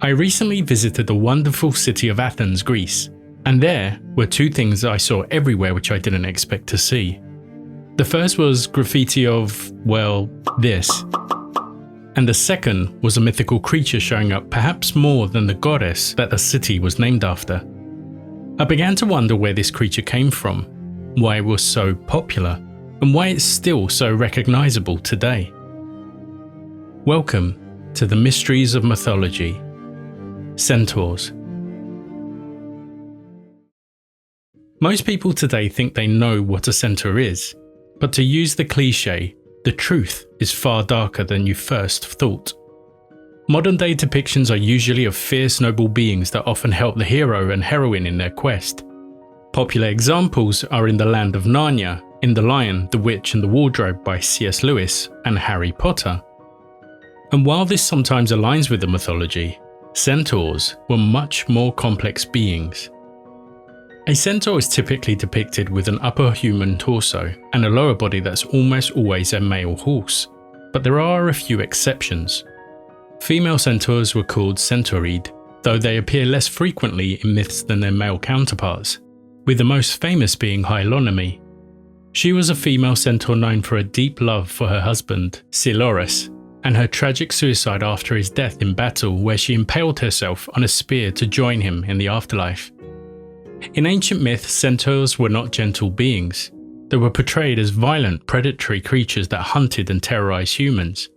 I recently visited the wonderful city of Athens, Greece, and there were two things I saw everywhere which I didn't expect to see. The first was graffiti of, well, this. And the second was a mythical creature showing up perhaps more than the goddess that the city was named after. I began to wonder where this creature came from, why it was so popular, and why it's still so recognisable today. Welcome to the mysteries of mythology. Centaurs. Most people today think they know what a centaur is, but to use the cliche, the truth is far darker than you first thought. Modern day depictions are usually of fierce noble beings that often help the hero and heroine in their quest. Popular examples are in the Land of Narnia, in The Lion, the Witch and the Wardrobe by C.S. Lewis and Harry Potter. And while this sometimes aligns with the mythology, centaurs were much more complex beings. A centaur is typically depicted with an upper human torso and a lower body that's almost always a male horse, but there are a few exceptions. Female centaurs were called centaurid, though they appear less frequently in myths than their male counterparts, with the most famous being Hylonomy. She was a female centaur known for a deep love for her husband, Centaurus, and her tragic suicide after his death in battle, where she impaled herself on a spear to join him in the afterlife. In ancient myths, centaurs were not gentle beings. They were portrayed as violent, predatory creatures that hunted and terrorized humans.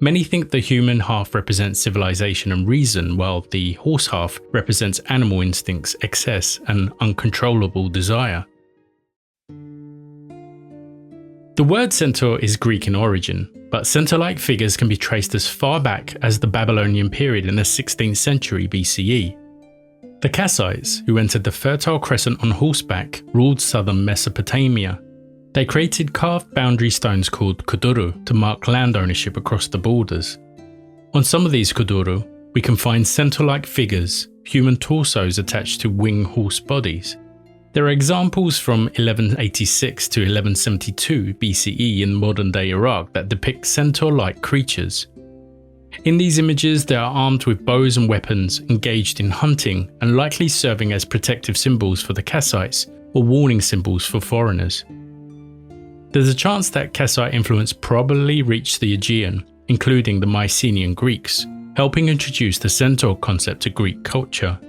Many think the human half represents civilization and reason, while the horse half represents animal instincts, excess, and uncontrollable desire. The word centaur is Greek in origin, but centaur-like figures can be traced as far back as the Babylonian period in the 16th century BCE. The Kassites, who entered the Fertile Crescent on horseback, ruled southern Mesopotamia. They created carved boundary stones called kuduru to mark land ownership across the borders. On some of these kuduru, we can find centaur-like figures, human torsos attached to winged horse bodies. There are examples from 1186 to 1172 BCE in modern-day Iraq that depict centaur-like creatures. In these images, they are armed with bows and weapons, engaged in hunting, and likely serving as protective symbols for the Kassites or warning symbols for foreigners. There's a chance that Kassite influence probably reached the Aegean, including the Mycenaean Greeks, helping introduce the centaur concept to Greek culture.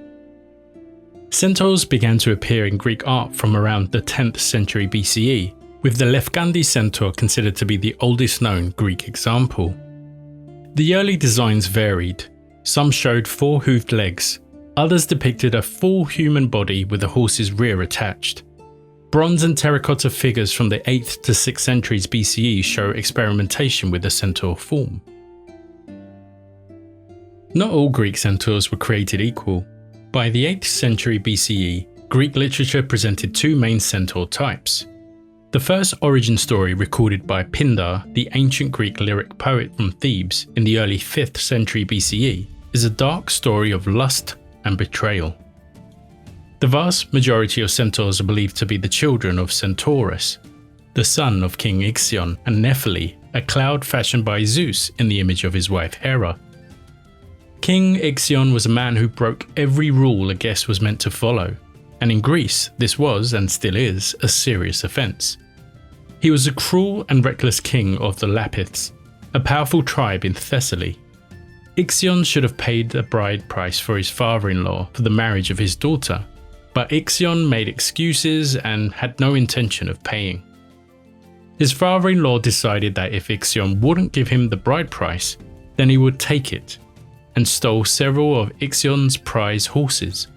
Centaurs began to appear in Greek art from around the 10th century BCE, with the Lefkandi centaur considered to be the oldest known Greek example. The early designs varied. Some showed four-hooved legs, others depicted a full human body with a horse's rear attached. Bronze and terracotta figures from the 8th to 6th centuries BCE show experimentation with the centaur form. Not all Greek centaurs were created equal. By the 8th century BCE, Greek literature presented two main centaur types. The first origin story recorded by Pindar, the ancient Greek lyric poet from Thebes in the early 5th century BCE, is a dark story of lust and betrayal. The vast majority of centaurs are believed to be the children of Centaurus, the son of King Ixion, and Nephele, a cloud fashioned by Zeus in the image of his wife Hera. King Ixion was a man who broke every rule a guest was meant to follow, and in Greece this was, and still is, a serious offence. He was a cruel and reckless king of the Lapiths, a powerful tribe in Thessaly. Ixion should have paid the bride price for his father-in-law for the marriage of his daughter, but Ixion made excuses and had no intention of paying. His father-in-law decided that if Ixion wouldn't give him the bride price, then he would take it, and stole several of Ixion's prize horses.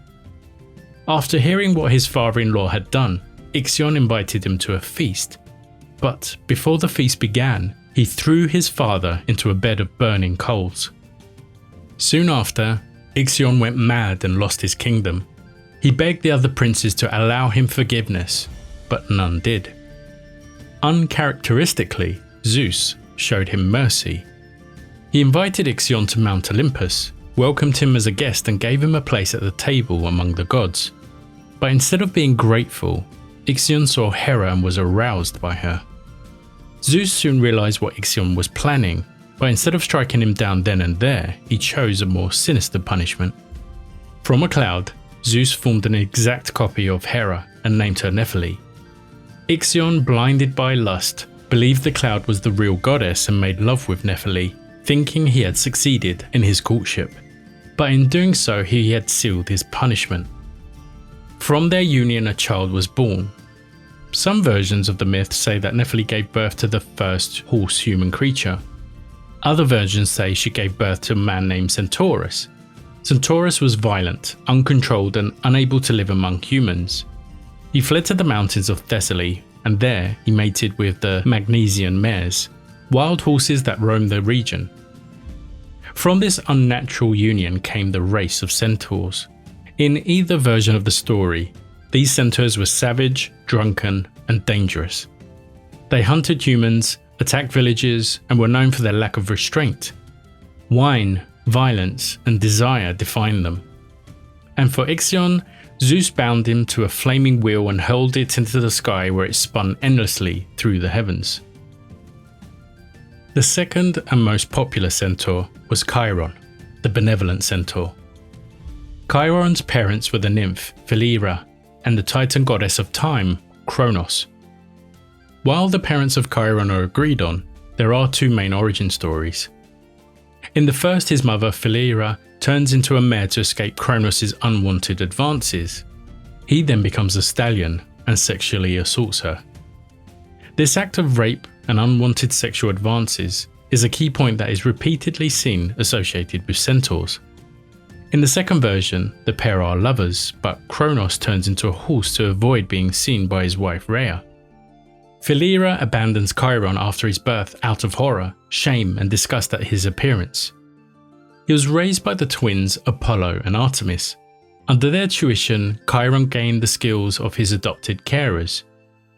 After hearing what his father-in-law had done, Ixion invited him to a feast, but before the feast began, he threw his father into a bed of burning coals. Soon after, Ixion went mad and lost his kingdom. He begged the other princes to allow him forgiveness, but none did. Uncharacteristically, Zeus showed him mercy. He invited Ixion to Mount Olympus, welcomed him as a guest and gave him a place at the table among the gods. But instead of being grateful, Ixion saw Hera and was aroused by her. Zeus soon realized what Ixion was planning, but instead of striking him down then and there, he chose a more sinister punishment. From a cloud, Zeus formed an exact copy of Hera and named her Nephele. Ixion, blinded by lust, believed the cloud was the real goddess and made love with Nephele, thinking he had succeeded in his courtship. But in doing so, he had sealed his punishment. From their union, a child was born. Some versions of the myth say that Nephele gave birth to the first horse-human creature. Other versions say she gave birth to a man named Centaurus. Centaurus was violent, uncontrolled, and unable to live among humans. He fled to the mountains of Thessaly, and there he mated with the Magnesian mares, wild horses that roamed the region. From this unnatural union came the race of centaurs. In either version of the story, these centaurs were savage, drunken, and dangerous. They hunted humans, attacked villages, and were known for their lack of restraint. Wine, violence, and desire defined them. And for Ixion, Zeus bound him to a flaming wheel and hurled it into the sky, where it spun endlessly through the heavens. The second and most popular centaur was Chiron, the benevolent centaur. Chiron's parents were the nymph Philyra and the titan goddess of time, Kronos. While the parents of Chiron are agreed on, there are two main origin stories. In the first, his mother Philyra turns into a mare to escape Kronos' unwanted advances. He then becomes a stallion and sexually assaults her. This act of rape and unwanted sexual advances is a key point that is repeatedly seen associated with centaurs. In the second version, the pair are lovers, but Kronos turns into a horse to avoid being seen by his wife Rhea. Philyra abandons Chiron after his birth out of horror, shame, and disgust at his appearance. He was raised by the twins Apollo and Artemis. Under their tuition, Chiron gained the skills of his adopted carers.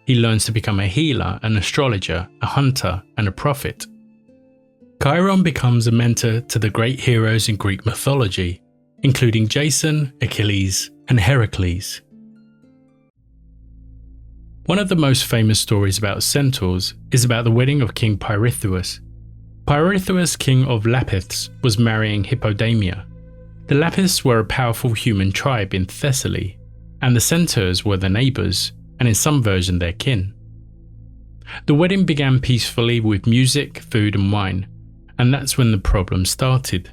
He learns to become a healer, an astrologer, a hunter, and a prophet. Chiron becomes a mentor to the great heroes in Greek mythology, including Jason, Achilles, and Heracles. One of the most famous stories about centaurs is about the wedding of King Pirithous. Pirithous, king of Lapiths, was marrying Hippodamia. The Lapiths were a powerful human tribe in Thessaly, and the centaurs were their neighbours, and in some version their kin. The wedding began peacefully with music, food and wine, and that's when the problem started.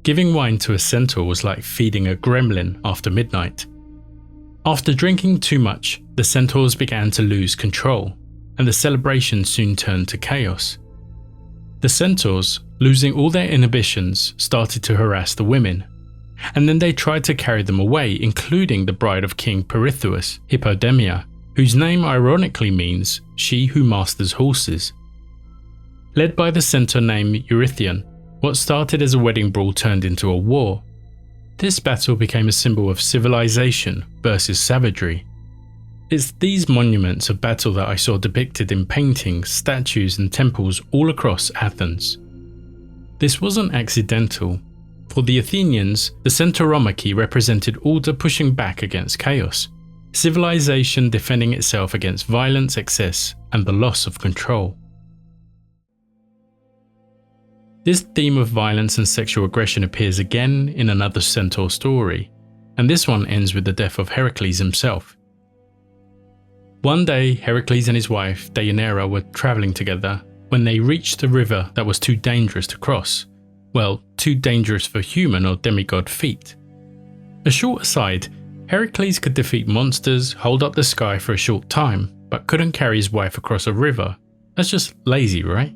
Giving wine to a centaur was like feeding a gremlin after midnight. After drinking too much, the centaurs began to lose control, and the celebration soon turned to chaos. The centaurs, losing all their inhibitions, started to harass the women, and then they tried to carry them away, including the bride of King Pirithous, Hippodamia, whose name ironically means she who masters horses. Led by the centaur named Eurytion, what started as a wedding brawl turned into a war. This battle became a symbol of civilization versus savagery. It's these monuments of battle that I saw depicted in paintings, statues and temples all across Athens. This wasn't accidental. For the Athenians, the Centauromachy represented order pushing back against chaos, civilization defending itself against violence, excess, and the loss of control. This theme of violence and sexual aggression appears again in another centaur story, and this one ends with the death of Heracles himself. One day, Heracles and his wife Deianira were travelling together when they reached a river that was too dangerous to cross. Well, too dangerous for human or demigod feet. A short aside, Heracles could defeat monsters, hold up the sky for a short time, but couldn't carry his wife across a river. That's just lazy, right?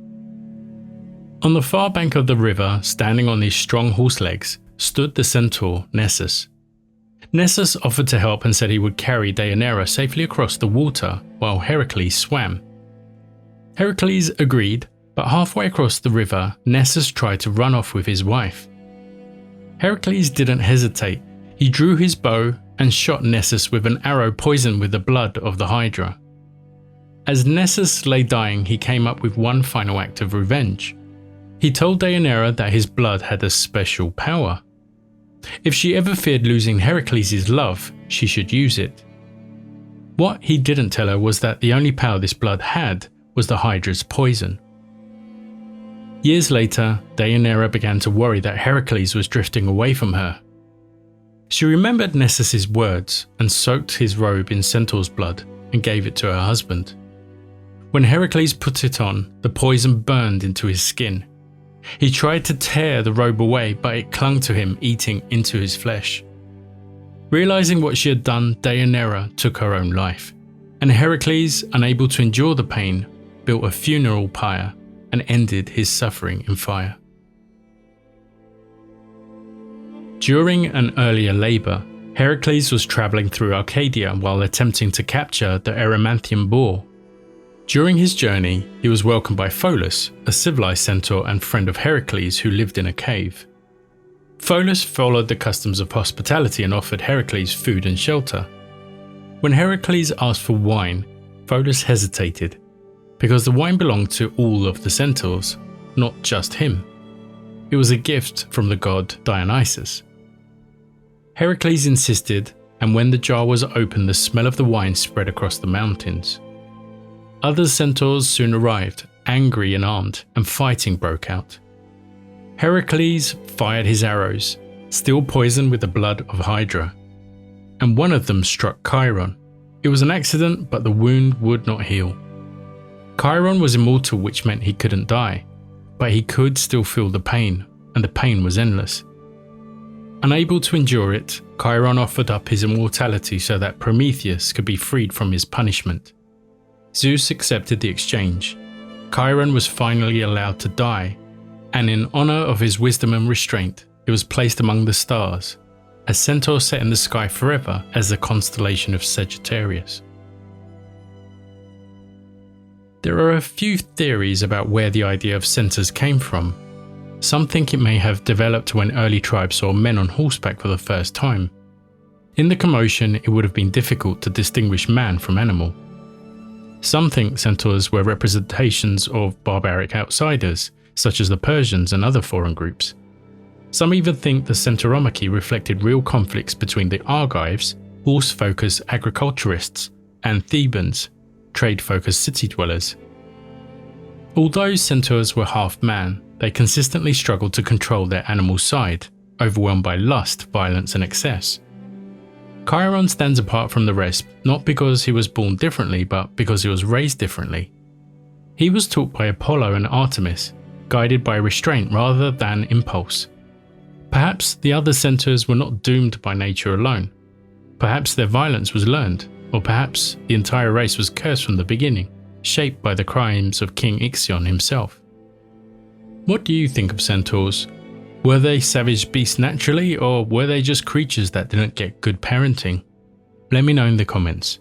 On the far bank of the river, standing on his strong horse legs, stood the centaur Nessus. Nessus offered to help and said he would carry Deianira safely across the water while Heracles swam. Heracles agreed, but halfway across the river, Nessus tried to run off with his wife. Heracles didn't hesitate. He drew his bow and shot Nessus with an arrow poisoned with the blood of the Hydra. As Nessus lay dying, he came up with one final act of revenge. He told Deianira that his blood had a special power. If she ever feared losing Heracles' love, she should use it. What he didn't tell her was that the only power this blood had was the Hydra's poison. Years later, Deianira began to worry that Heracles was drifting away from her. She remembered Nessus' words and soaked his robe in centaur's blood and gave it to her husband. When Heracles put it on, the poison burned into his skin. He tried to tear the robe away, but it clung to him, eating into his flesh. Realizing what she had done, Deianira took her own life, and Heracles, unable to endure the pain, built a funeral pyre and ended his suffering in fire. During an earlier labour, Heracles was travelling through Arcadia while attempting to capture the Erymanthian boar. During his journey, he was welcomed by Pholus, a civilised centaur and friend of Heracles who lived in a cave. Pholus followed the customs of hospitality and offered Heracles food and shelter. When Heracles asked for wine, Pholus hesitated, because the wine belonged to all of the centaurs, not just him. It was a gift from the god Dionysus. Heracles insisted, and when the jar was opened, the smell of the wine spread across the mountains. Other centaurs soon arrived, angry and armed, and fighting broke out. Heracles fired his arrows, still poisoned with the blood of Hydra, and one of them struck Chiron. It was an accident, but the wound would not heal. Chiron was immortal, which meant he couldn't die, but he could still feel the pain, and the pain was endless. Unable to endure it, Chiron offered up his immortality so that Prometheus could be freed from his punishment. Zeus accepted the exchange. Chiron was finally allowed to die, and in honour of his wisdom and restraint, it was placed among the stars, a centaur set in the sky forever as the constellation of Sagittarius. There are a few theories about where the idea of centaurs came from. Some think it may have developed when early tribes saw men on horseback for the first time. In the commotion, it would have been difficult to distinguish man from animal. Some think centaurs were representations of barbaric outsiders, such as the Persians and other foreign groups. Some even think the Centauromachy reflected real conflicts between the Argives, horse-focused agriculturists, and Thebans, trade-focused city dwellers. Although centaurs were half man, they consistently struggled to control their animal side, overwhelmed by lust, violence, and excess. Chiron stands apart from the rest not because he was born differently, but because he was raised differently. He was taught by Apollo and Artemis, guided by restraint rather than impulse. Perhaps the other centaurs were not doomed by nature alone. Perhaps their violence was learned, or perhaps the entire race was cursed from the beginning, shaped by the crimes of King Ixion himself. What do you think of centaurs? Were they savage beasts naturally, or were they just creatures that didn't get good parenting? Let me know in the comments.